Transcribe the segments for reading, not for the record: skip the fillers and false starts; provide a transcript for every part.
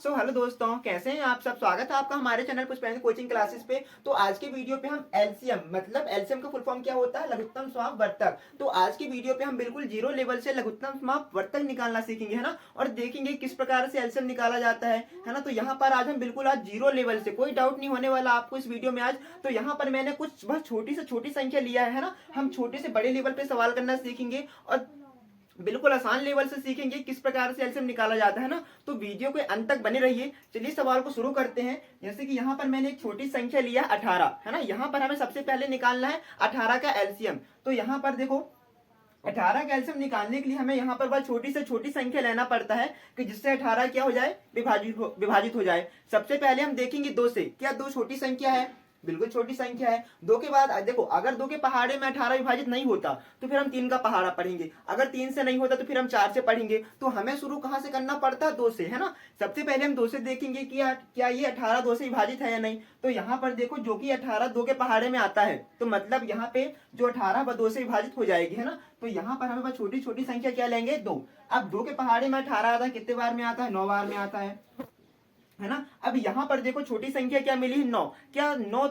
Hello दोस्तों, कैसे हैं आप सब। स्वागत है आपका हमारे चैनल पुष्पेंद्र कोचिंग क्लासेस पे। तो आज की वीडियो पे हम एलसीएम मतलब एलसीएम का फुल फॉर्म क्या होता है, लघुत्तम समापवर्तक। तो आज की वीडियो पे हम बिल्कुल जीरो लेवल से लघुत्तम समापवर्तक निकालना सीखेंगे, है ना। और देखेंगे किस प्रकार से एलसीएम निकाला जाता है ना। तो यहाँ पर आज हम बिल्कुल आज जीरो लेवल से, कोई डाउट नहीं होने वाला आपको इस वीडियो में आज। तो यहाँ पर मैंने कुछ बहुत छोटी से छोटी संख्या लिया है ना। हम छोटे से बड़े लेवल पे सवाल करना सीखेंगे और बिल्कुल आसान लेवल से सीखेंगे किस प्रकार से एलसीएम निकाला जाता है ना। तो वीडियो के अंत तक बने रहिए। चलिए सवाल को शुरू करते हैं। जैसे कि यहाँ पर मैंने एक छोटी संख्या लिया 18, है ना। यहाँ पर हमें सबसे पहले निकालना है 18 का एलसीएम। तो यहाँ पर देखो 18 का एलसीएम निकालने के लिए हमें यहाँ पर बहुत छोटी से छोटी संख्या लेना पड़ता है कि जिससे 18 क्या हो जाए, विभाजित हो जाए। सबसे पहले हम देखेंगे 2 से, क्या 2 छोटी संख्या है, बिल्कुल छोटी संख्या है। 2 के बाद देखो, अगर 2 के पहाड़े में 18 विभाजित नहीं होता तो फिर हम 3 का पहाड़ा पढ़ेंगे। अगर 3 से नहीं होता तो फिर हम 4 से पढ़ेंगे। तो हमें शुरू कहां से करना पड़ता है, 2 से, है ना। सबसे पहले हम 2 से देखेंगे कि क्या ये 18 2 से विभाजित है या नहीं। तो यहाँ पर देखो, जो कि 18 2 के पहाड़े में आता है, तो मतलब यहाँ पे जो 18 व 2 से विभाजित हो जाएगी, है ना। तो यहाँ पर हमें छोटी छोटी संख्या क्या लेंगे, 2। अब 2 के पहाड़े में 18 आता है, कितने बार में आता है, 9 बार में आता है ना। अब यहाँ पर देखो छोटी संख्या क्या मिली है, 9। क्या 9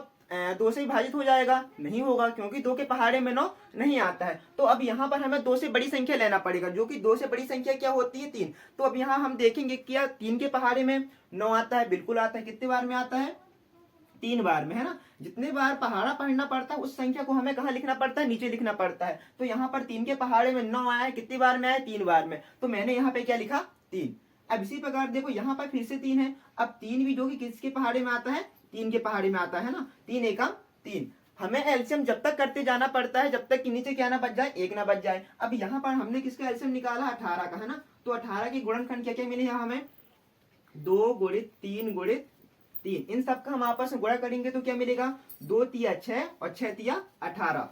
2 से विभाजित हो जाएगा, नहीं होगा, क्योंकि 2 के पहाड़े में 9 नहीं आता है। तो अब यहाँ पर हमें 2 से बड़ी संख्या लेना पड़ेगा, जो कि 2 से बड़ी संख्या क्या होती है, 3। तो अब यहाँ हम देखेंगे क्या 3 के पहाड़े में 9 आता है, बिल्कुल आता है। कितने बार में आता है, 3 बार में, है ना। जितने बार पहाड़ा पढ़ना पड़ता है उस संख्या को हमें कहाँ लिखना पड़ता है, नीचे लिखना पड़ता है। तो यहाँ पर 3 के पहाड़े में 9 आया है, कितनी बार में आया, 3 बार में। तो मैंने यहाँ पे क्या लिखा, 3। अब इसी प्रकार देखो यहाँ पर फिर से 3 है। अब 3 भी जो कि किसके पहाड़े में आता है, 3 के पहाड़े में आता है ना। 3 एकम 3। हमें एलसीएम जब तक करते जाना पड़ता है जब तक कि नीचे क्या ना बच जाए, 1 ना बच जाए। अब यहाँ पर हमने किसका एलसीएम निकाला, 18 का, है ना। तो 18 की गुणनखंड क्या क्या मिले यहाँ हमें, 2 गुणित 3 गुणित 3। इन सबका हम आपस में गुणा करेंगे तो क्या मिलेगा, 2 तिया 6 और 6 तिया 18,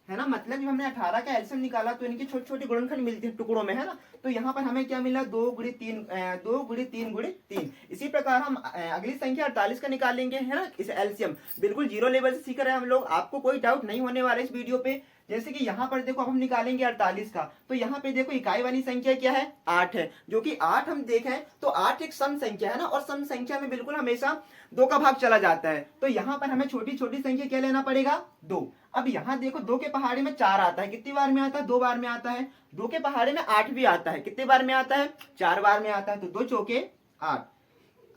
है ना। मतलब जब हमने 18 का एलसीएम निकाला तो इनकी छोटी छोटी गुणनखंड मिलती है टुकड़ों में, है ना। तो यहाँ पर हमें क्या मिला, 2 गुणित 3 2 गुणित 3 गुणित 3। इसी प्रकार हम अगली संख्या 48 का निकालेंगे, है ना। इस एलसीएम बिल्कुल जीरो लेवल से सीख रहे हैं हम लोग, आपको कोई डाउट नहीं होने वाला इस वीडियो पे। जैसे कि यहाँ पर देखो, अब हम निकालेंगे 48 का। तो यहाँ पे देखो इकाई वाली संख्या क्या है, 8 है। जो कि 8 हम देखें तो 8 एक सम संख्या है ना, और सम संख्या में बिल्कुल हमेशा 2 का भाग चला जाता है। तो यहाँ पर हमें छोटी छोटी संख्या क्या लेना पड़ेगा, 2। अब यहाँ देखो 2 के पहाड़े में 4 आता है, कितनी बार में आता है, 2 बार में आता है। 2 के पहाड़े में 8 भी आता है, कितने बार में आता है, 4 बार में आता है। तो 2 चौके 8।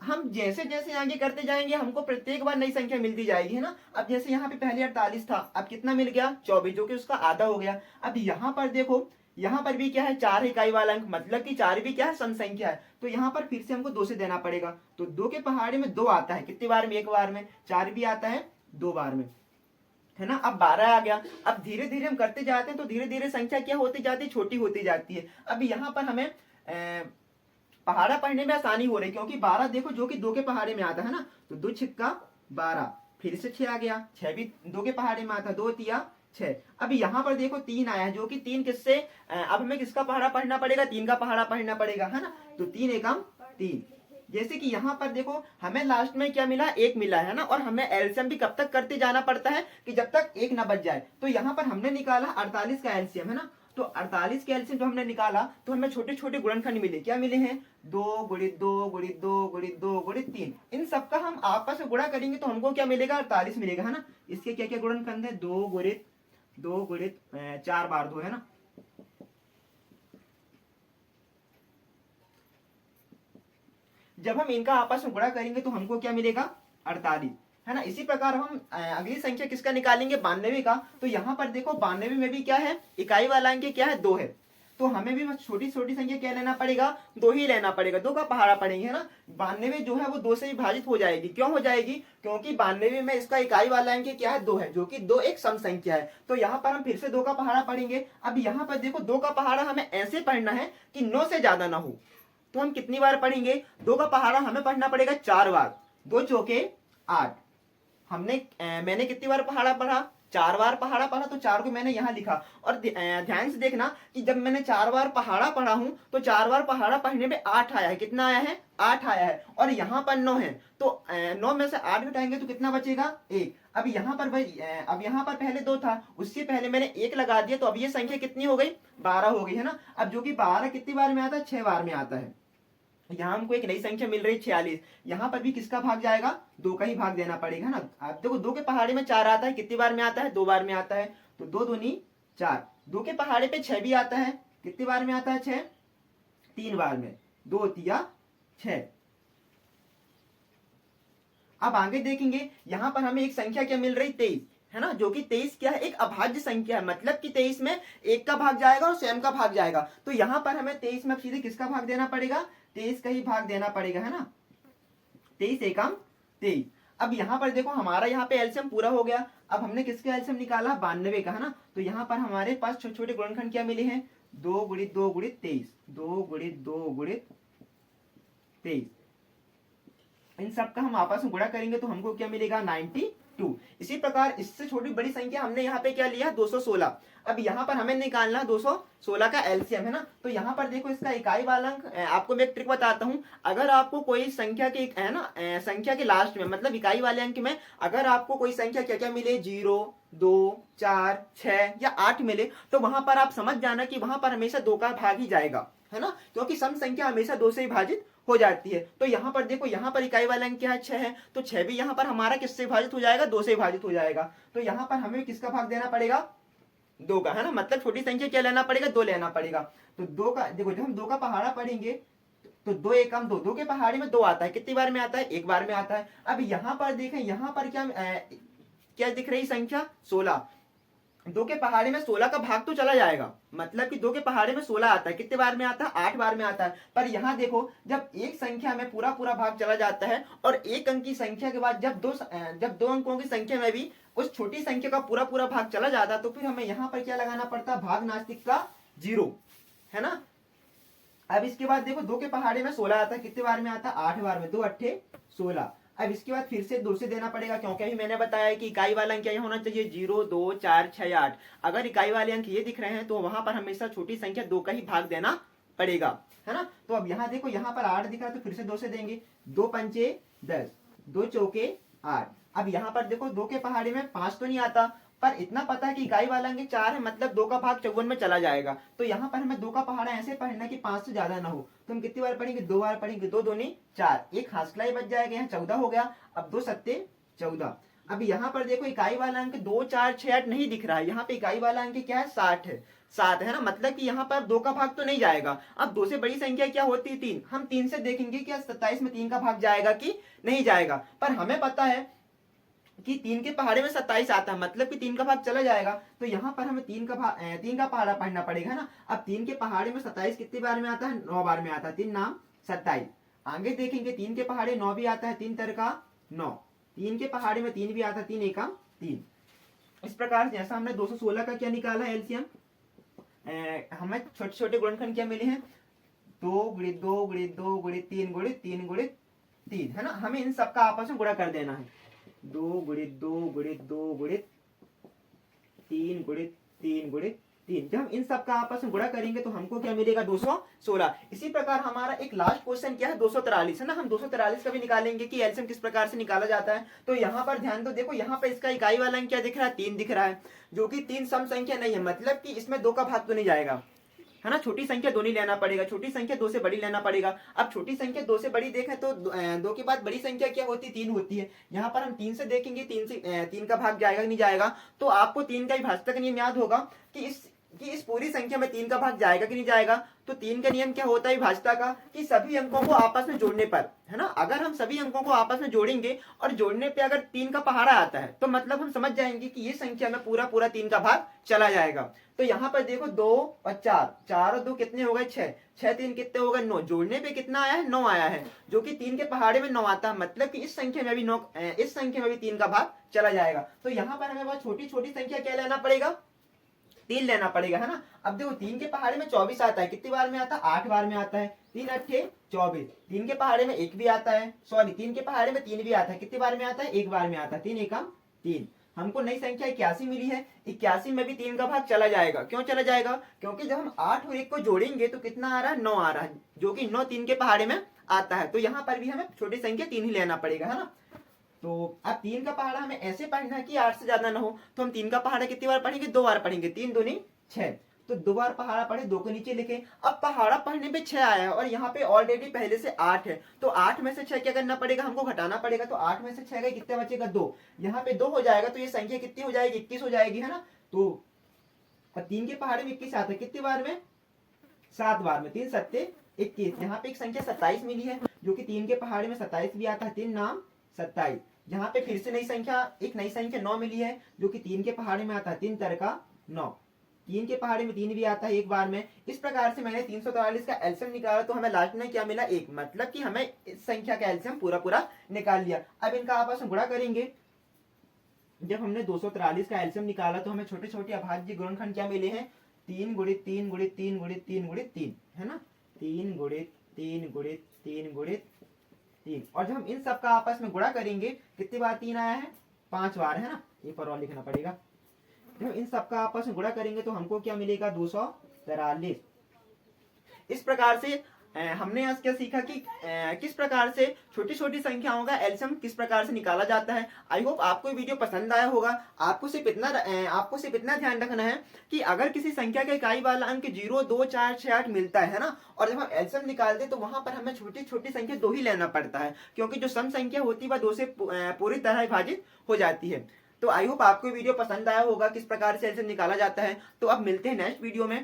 हम जैसे जैसे आगे करते जाएंगे हमको प्रत्येक बार नई संख्या मिलती जाएगी, है ना। अब जैसे यहाँ पे पहले 48 था, अब कितना मिल गया, 24, जो कि उसका आधा हो गया। अब यहाँ पर देखो, यहाँ पर भी क्या है, 4 इकाई वाला अंक, मतलब कि 4 भी क्या है, सम संख्या है। तो यहाँ पर फिर से हमको 2 से देना पड़ेगा। तो 2 के पहाड़े में 2 आता है, कितनी बार में, 1 बार में। 4 भी आता है 2 बार में, है ना। अब 12 आ गया। अब धीरे धीरे हम करते जाते हैं तो धीरे धीरे संख्या क्या होती जाती है, छोटी होती जाती है। अब यहाँ पर हमें पहाड़ा पढ़ने में आसानी हो रही, क्योंकि 12 देखो जो कि 2 के पहाड़े में आता है ना। तो 2 छिक्का 12, फिर से 6 आ गया, 6 भी 2 के पहाड़े में आता है, 2 तिया 6। अब यहाँ पर देखो 3 आया है, जो कि 3 किससे, अब हमें किसका पहाड़ा पढ़ना पड़ेगा, 3 का पहाड़ा पढ़ना पड़ेगा, है ना। तो 3 एकम 3। जैसे कि यहाँ पर देखो हमें लास्ट में क्या मिला, 1 मिला है ना। और हमें एलसीएम भी कब तक करते जाना पड़ता है कि जब तक 1 ना बच जाए। तो यहाँ पर हमने निकाला 48 का एलसीएम, है ना। तो 48 के एलसीएम जो हमने निकाला तो हमें छोटे छोटे गुणनखंड मिले, क्या मिले हैं, 2 गुणित 2 गुणित 2 गुणित 2 गुणित 3। इन सबका हम आपस में गुणा करेंगे तो हमको क्या मिलेगा, 48 मिलेगा, है ना। इसके क्या क्या गुणनखंड है, 2 गुणित 2 गुणित 4 बार 2, है ना। जब हम इनका आपस में गुणा करेंगे तो हमको क्या मिलेगा, 48, है ना। इसी प्रकार हम अगली संख्या किसका निकालेंगे, 92 का। तो यहाँ पर देखो 92 में भी क्या है, इकाई वाला अंक क्या है, 2 है। तो हमें भी छोटी छोटी संख्या क्या लेना पड़ेगा, 2 ही लेना पड़ेगा, 2 का पहाड़ा पढ़ेंगे, है ना। 92 जो है वो 2 से विभाजित हो जाएगी। क्यों हो जाएगी, क्योंकि 92 में इसका इकाई वाला अंक क्या है, 2 है, जो कि 2 एक सम संख्या है। तो यहाँ पर हम फिर से 2 का पहाड़ा पढ़ेंगे। अब यहाँ पर देखो 2 का पहाड़ा हमें ऐसे पढ़ना है कि 9 से ज्यादा ना हो। तो हम कितनी बार पढ़ेंगे, 2 का पहाड़ा हमें पढ़ना पड़ेगा 4 बार, 2 चौके 8। मैंने कितनी बार पहाड़ा पढ़ा, 4 बार पहाड़ा पढ़ा। तो 4 को मैंने यहाँ लिखा। और ध्यान से देखना कि जब मैंने 4 बार पहाड़ा पढ़ा हूं तो 4 बार पहाड़ा पढ़ने में 8 आया है, कितना आया है, 8 आया है। और यहाँ पर 9 है, तो 9 में से 8 घटाएंगे तो कितना बचेगा, 1। अब यहाँ पर भाई अब यहाँ पर पहले 2 था, उससे पहले मैंने 1 लगा दिया, तो अब ये संख्या कितनी हो गई, 12 हो गई, है ना। अब जो कि 12 कितनी बार में आता है, 6 बार में आता है। यहाँ हमको एक नई संख्या मिल रही है 46। यहाँ पर भी किसका भाग जाएगा, 2 का ही भाग देना पड़ेगा ना। आप देखो 2 के पहाड़े में 4 आता है, कितनी बार में आता है, 2 बार में आता है, तो 2 दूनी 4। 2 के पहाड़े पे 6 भी आता है, कितनी बार में आता है, 6, 3 बार में, 2 तिया 6। अब आगे देखेंगे यहाँ पर हमें एक संख्या क्या मिल रही, 23 है ना, जो कि 23 क्या है, एक अभाज्य संख्या है, मतलब कि 23 में 1 का भाग जाएगा और स्वयं का भाग जाएगा। तो यहाँ पर हमें 23 में सीधे किसका भाग देना पड़ेगा, 23 का ही भाग देना पड़ेगा, है ना। 23 एकम 23। अब यहाँ पर देखो हमारा यहाँ पे एलसीएम पूरा हो गया। अब हमने किसका एलसीएम निकाला, 92 का, है ना। तो यहाँ पर हमारे पास छोटे छोटे गुणनखंड क्या मिले हैं, 2 गुणित 2 गुणित 23, 2 गुणित 2 गुणित 23। इन सब का हम आपस में गुणा करेंगे तो हमको क्या मिलेगा, 92। इसी प्रकार इससे छोटी बड़ी संख्या हमने यहाँ पे क्या लिया, 216। अब यहाँ पर हमें निकालना 216 का एलसीएम, है ना। तो यहाँ पर देखो इसका इकाई वाला अंक, आपको मैं एक ट्रिक बताता हूँ। अगर आपको कोई संख्या के, है ना, संख्या के लास्ट में मतलब इकाई वाले अंक में अगर आपको कोई संख्या क्या क्या मिले, 0, 2, 4, 6 या 8 मिले, तो वहां पर आप समझ जाना कि वहां पर हमेशा 2 का भाग ही जाएगा, है ना, क्योंकि सम संख्या हमेशा 2 से विभाजित हो जाती है। तो यहाँ पर देखो यहाँ पर इकाई वाला अंक क्या है, 6 है, तो 6 भी यहाँ पर हमारा किससे विभाजित हो जाएगा, 2 से विभाजित हो जाएगा। तो यहाँ पर हमें किसका भाग देना पड़ेगा, 2 का, है ना, मतलब छोटी संख्या क्या लेना पड़ेगा, 2 लेना पड़ेगा। तो 2 का देखो, जब हम 2 का पहाड़ा पढ़ेंगे तो 2 एकम 2, 2 के पहाड़े में 2 आता है, कितनी बार में आता है, 1 बार में आता है। अब यहाँ पर देखें, यहाँ पर क्या दिख रही संख्या, 16। 2 के पहाड़े में 16 का भाग तो चला जाएगा, मतलब कि 2 के पहाड़े में 16 आता है, कितने बार में आता है, 8 बार में आता है। पर यहाँ देखो जब एक संख्या में पूरा पूरा भाग चला जाता है और एक अंक की संख्या के बाद जब दो अंकों की संख्या में भी उस छोटी संख्या का पूरा पूरा भाग चला जाता है, तो फिर हमें यहाँ पर क्या लगाना पड़ता है, भाग नास्तिक का 0, है ना। अब इसके बाद देखो 2 के पहाड़े में 16 आता है, कितने बार में आता है, 8 बार में, 2 अट्ठे 16। अब इसके बाद फिर से 2 से देना पड़ेगा, क्योंकि अभी मैंने बताया कि इकाई वाला अंक क्या होना चाहिए, 0, 2, 4, 6, 8। अगर इकाई वाले अंक ये दिख रहे हैं तो वहां पर हमेशा छोटी संख्या 2 का ही भाग देना पड़ेगा, है ना। तो अब यहाँ देखो यहाँ पर 8 दिख रहा है, तो फिर से 2 से देंगे, 2 पंचे 10, 2 चौके 8। अब यहाँ पर देखो 2 के पहाड़े में 5 तो नहीं आता, पर इतना पता है कि इकाई वाला अंक 4 है, मतलब 2 का भाग 54 में चला जाएगा। तो यहाँ पर हमें 2 का पहाड़ा ऐसे पढ़ना कि 5 से ज्यादा ना हो। तो हम कितनी बार पढ़ेंगे, 2 बार पढ़ेंगे, 2 दूनी 4, एक हासला बच जाएगा, यहाँ 14 हो गया। अब 2 सत्ते 14। अब यहाँ पर देखो इकाई वाला अंक 2, 4, 6, 8 नहीं दिख रहा है, यहाँ पे इकाई वाला अंक क्या है, 60 है, 7 है ना, मतलब कि यहाँ पर 2 का भाग तो नहीं जाएगा। अब 2 से बड़ी संख्या क्या होती है, 3। हम 3 से देखेंगे क्या 27 में 3 का भाग जाएगा कि नहीं जाएगा। पर हमें पता है कि 3 के पहाड़े में 27 आता है, मतलब कि 3 का भाग चला जाएगा। तो यहाँ पर हमें 3 का पहाड़ा पढ़ना पड़ेगा, है ना। अब 3 के पहाड़े में 27 कितनी बार में आता है, 9 बार में आता है, 3 नाम 27। आगे देखेंगे 3 के पहाड़े 9 भी आता है, 3 तरका 9। 3 के पहाड़े में 3 भी आता है, 3 एकम 3। इस प्रकार जैसा हमने 216 का क्या निकाला है एलसीएम, हमें छोटे छोटे गुणनखंड क्या मिले हैं, 2 गुणित 2 गुणित 2 गुणित 3 गुणित 3 गुणित 3, है ना। हमें इन सबका आपस में गुणा कर देना है, 2 गुणित 2 गुणित 2 गुणित 3 गुणित 3 गुणित 3। जब हम इन सब का आपस में गुणा करेंगे तो हमको क्या मिलेगा, 216। इसी प्रकार हमारा एक लास्ट क्वेश्चन क्या है, 243, है ना। हम 243 का भी निकालेंगे कि एलसीएम किस प्रकार से निकाला जाता है। तो यहाँ पर ध्यान दो, देखो यहाँ पे इसका इकाई वाला अंक क्या दिख रहा है, 3 दिख रहा है, जो कि 3 सम संख्या नहीं है, मतलब कि इसमें 2 का भाग तो नहीं जाएगा, है ना। छोटी संख्या 2 नहीं लेना पड़ेगा, छोटी संख्या 2 से बड़ी लेना पड़ेगा। अब छोटी संख्या 2 से बड़ी देखें तो 2 के बाद बड़ी संख्या क्या होती है, 3 होती है। यहाँ पर हम 3 से देखेंगे, 3 का भाग जाएगा कि नहीं जाएगा। तो आपको 3 का विभाजक का नियम याद होगा कि इस पूरी संख्या में 3 का भाग जाएगा कि नहीं जाएगा। तो 3 का नियम क्या होता है विभाजकता का, कि सभी अंकों को आपस में जोड़ने पर, है ना, अगर हम सभी अंकों को आपस में जोड़ेंगे और जोड़ने पे अगर 3 का पहाड़ा आता है तो मतलब हम समझ जाएंगे कि ये संख्या में पूरा पूरा 3 का भाग चला जाएगा। तो यहाँ पर देखो 2 और 4, 4 और 2 कितने हो गए, 6, 6 3 कितने हो गए, 9। जोड़ने पे कितना आया है, 9 आया है, जो कि 3 के पहाड़े में 9 आता है, मतलब कि इस संख्या में भी 9, इस संख्या में भी 3 का भाग चला जाएगा। तो यहाँ पर हमें बहुत छोटी छोटी संख्या क्या लेना पड़ेगा, 3 लेना पड़ेगा, है ना। अब देखो 3 के पहाड़े में 24 आता है, कितनी बार में आता है, 8 बार में आता है, 3 अट्ठे 24। 3 के पहाड़े में 1 भी आता है, सॉरी 3 के पहाड़े में 3 भी आता है, कितनी बार में आता है, 1 बार में आता है, 3 एकम 3। हमको नई संख्या 81 मिली है, 81 में भी 3 का भाग चला जाएगा। क्यों चला जाएगा, क्योंकि जब हम 8 और 1 को जोड़ेंगे तो कितना आ रहा है, 9 आ रहा है, जो कि 9 3 के पहाड़े में आता है। तो यहाँ पर भी हमें छोटी संख्या 3 ही लेना पड़ेगा, है ना। तो अब 3 का पहाड़ा हमें ऐसे पढ़ना है कि 8 से ज्यादा ना हो। तो हम 3 का पहाड़ा कितनी बार पढ़ेंगे, 2 बार पढ़ेंगे, 3 दूनी 6। तो 2 बार पहाड़ा पढ़े, 2 को नीचे लिखे। अब पहाड़ा पढ़ने पे 6 आया है और यहाँ पे ऑलरेडी पहले से 8 है, तो 8 में से 6 क्या करना पड़ेगा, हमको घटाना पड़ेगा। तो 8 में से 6 गए, कितने बचेगा 2, यहाँ पे 2 हो जाएगा, तो ये संख्या कितनी हो जाएगी, 21 हो जाएगी, है ना। तो 3 के पहाड़े में 21 आता है, कितनी बार में, 7 बार में, 3 सत्ते 21। यहाँ पे एक संख्या 27 मिली है, जो कि 3 के पहाड़े में 27 भी आता है, 3 नाम 27। यहाँ पे फिर से नई संख्या, एक नई संख्या 9 मिली है, जो कि 3 के पहाड़े में आता है, 3 तरका 9। 3 के पहाड़े में 3 भी आता है एक बार में। इस प्रकार से मैंने 343 का एलसीएम निकाला, तो हमें लास्ट में क्या मिला, 1, मतलब कि हमें इस संख्या का एलसीएम पूरा पूरा निकाल लिया। अब इनका आपस में गुणा करेंगे। जब हमने 243 का एलसीएम निकाला तो हमें छोटे छोटे अभाज्य गुणनखंड क्या मिले हैं, 3 गुणित 3 गुणित 3 गुणित 3 गुणित 3, है ना, 3 गुणित 3 गुणित 3 गुणित 3। और जब हम इन सब का आपस में गुणा करेंगे, कितनी बार 3 आया है, 5 बार, है ना, ये पर और लिखना पड़ेगा। जब इन सब का आपस में गुणा करेंगे तो हमको क्या मिलेगा, 243। इस प्रकार से हमने आज क्या सीखा कि किस प्रकार से छोटी छोटी संख्याओं का एलसीएम किस प्रकार से निकाला जाता है। आई होप आपको ये वीडियो पसंद आया होगा। आपको सिर्फ इतना ध्यान रखना है कि अगर किसी संख्या का इकाई वाला अंक 0, 2, 4, 6, 8 मिलता है ना, और जब हम एलसीएम निकालते हैं तो वहां पर हमें छोटी छोटी संख्या 2 ही लेना पड़ता है, क्योंकि जो सम संख्या होती है वह 2 से पूरी तरह विभाजित हो जाती है। तो आई होप आपको वीडियो पसंद आया होगा, किस प्रकार से एलसीएम निकाला जाता है। तो अब मिलते हैं नेक्स्ट वीडियो में।